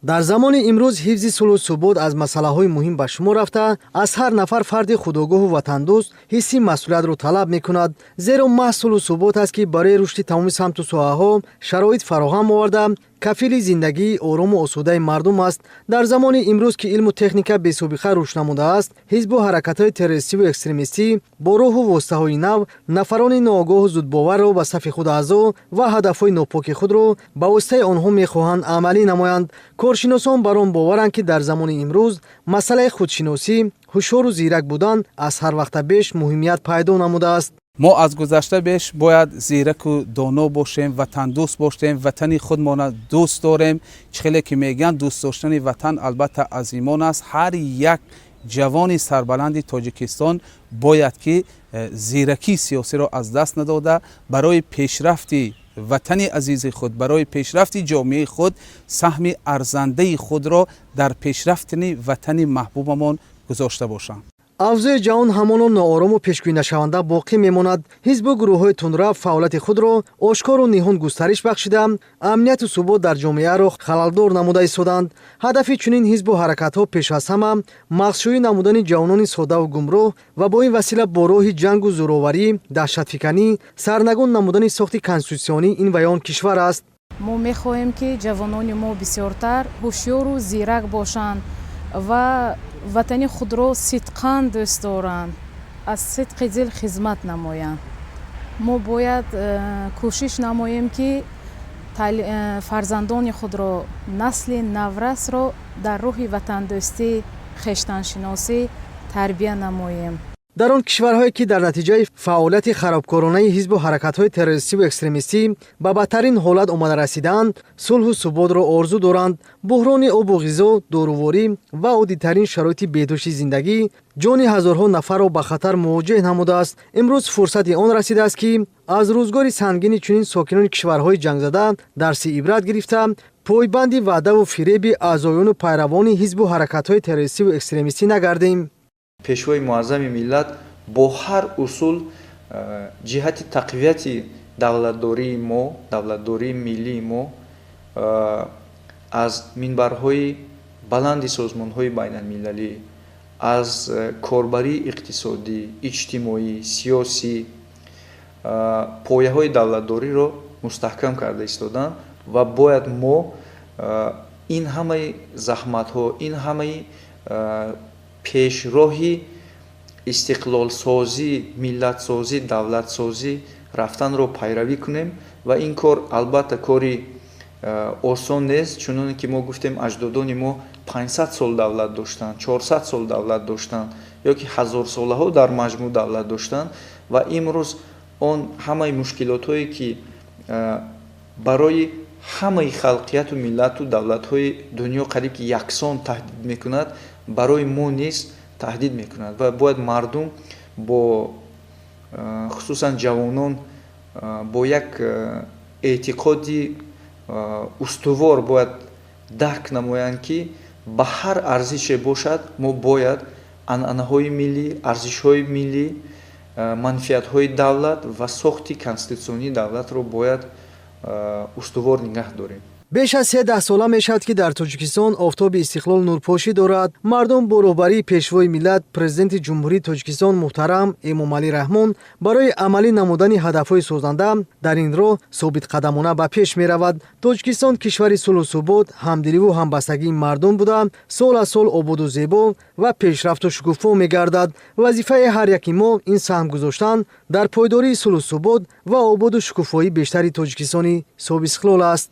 дар замони имрӯз ҳифзи сулҳу субут аз масъалаҳои муҳим ба шумор рафта, аз ҳар нафар фарди худогоҳу ватандӯст ҳисси масъулиятро талаб мекунад. Зеро маҳз сулҳу субут аст, ки барои рушди тамоми самту соҳаҳо шароит фароҳам оварда, кафили зиндагии орому осудаи мардум аст. Дар замони имрӯз, ки илму техника бесобиқа рушд намудааст, ҳизбу ҳаракатҳои террористиву экстремистӣ бо роҳу воситаҳои нав нафарони ноогоҳу зудбоварро ба сафи худ аъзо ва ҳадафҳои нопоки худро ба воситаи онҳо мехоҳанд амалӣ намоянд. Коршиносон бар он боваранд, ки дар замони имрӯз масъалаи худшиносӣ, ҳушёру зирак будан аз ҳар вақта беш муҳимият пайдо намудааст. мо аз гузашта беш бояд зираку доно бошем, ватандӯст бошем, ватани худмона дӯст дорем. чихеле ки мегӯянд дӯст доштани ватан албатта аз имон аст. ҳар як ҷавони сарбаланди тоҷикистон бояд ки зиракии сиёсиро аз даст надода, барои пешрафти ватани азизи худ, барои пешрафти ҷомеаи худ саҳми арзандаи худро дар пешрафтани ватани маҳбубамон гузошта бошанд. авзои ҷаҳон ҳамон ноорому пешгӯинашаванда боқӣ мемонад. ҳизбу гурӯҳҳои тундрав фаъолияти худро ошкору ниҳон густариш бахшида, амнияту субут дар ҷомеаро халалдор намуда истоданд. ҳадафи чунин ҳизбу ҳаракатҳо пеш аз ҳама мағзшӯӣ намудани ҷавонони содаву гумроҳ ва бо ин васила бо роҳи ҷангу зӯроварӣ, даҳшатфиканӣ сарнагун намудани сохти конститутсионӣ ин ва он кишвар аст. мо мехоҳем ки ҷавонони мо бисёртар ҳушёру зирак бошанд ва ватани худро сидқан дӯст доранд, аз сидқи дил хизмат намоянд. мо бояд кӯшиш намоем ки фарзандони худро, насли наврасро дар рӯҳи ватандӯстӣ, хештаншиносӣ тарбия намоем. дар он кишварҳое ки дар натиҷаи фаъолияти харобкоронаи ҳизбу ҳаракатҳои террористиву экстремистӣ ба бадтарин ҳолат омада расидаанд, сулҳу субутро орзу доранд. буҳрони обу ғизо, доруворӣ ва оддитарин шароити бедӯши зиндагӣ ҷони ҳазорҳо нафарро ба хатар мувоҷеҳ намудааст. имрӯз фурсати он расидааст, ки аз рӯзгори сангини чунин сокинони кишварҳои ҷангзада дарси ибрат гирифта, пойбанди ваъдаву фиреби аъзоёну пайравони ҳизбу ҳаракатҳои террористиву экстремистӣ нагардем. пешвои муаззами миллат бо ҳар усул ҷиҳати тақвияти давлатдории мо, давлатдории миллии мо аз минбарҳои баланди созмонҳои байналмилалӣ, аз корбарии иқтисодӣ, иҷтимоӣ, сиёсӣ пояҳои давлатдориро мустаҳкам карда истоданд ва бояд мо ин ҳамаи заҳматҳо, ин ҳамаи пешроҳи истиқлолсозӣ, миллатсозӣ, давлатсозӣ рафтанро пайравӣ кунем ва ин кор албатта кори осон нест, чуноне ки мо гуфтем аҷдодони мо 500 сол давлат доштанд, 400 сол давлат доштанд ё ки ҳазорсолаҳо дар маҷмӯъ давлат доштанд ва имрӯз он ҳамаи мушкилотҳое ки барои ҳамаи халқияту миллату давлатҳои дунё қариб ки яксон таҳдид мекунад, барои мо низ таҳдид мекунад ва бояд мардум бо хусусан ҷавонон бо як эътиқоди устувор бояд дарк намоянд ки ба ҳар арзише бошад мо бояд анъанаҳои миллӣ, арзишҳои миллӣ, манфиатҳои давлат ва сохти конститутсионии давлатро бояд устувор нигаҳ дорем. беш аз 13 сола мешавад, ки дар Тоҷикистон офтоби истиқлол нурпошӣ дорад. мардум бо роҳбарии пешвои миллат, президенти ҷумҳурии Тоҷикистон муҳтарам Эмомалӣ Раҳмон барои амалӣ намудани ҳадафҳои созанда дар ин роҳ собитқадамона ба пеш меравад. Тоҷикистон кишвари сулҳу субут, ҳамдиливу ҳамбастагии мардум буда, сол аз сол ободу зебо ва пешрафту шукуфо мегардад. вазифаи ҳар яки мо ин саҳм гузоштан дар пойдории сулҳу субут ва ободу шукуфои бештари тоҷикистони собистиқлол аст.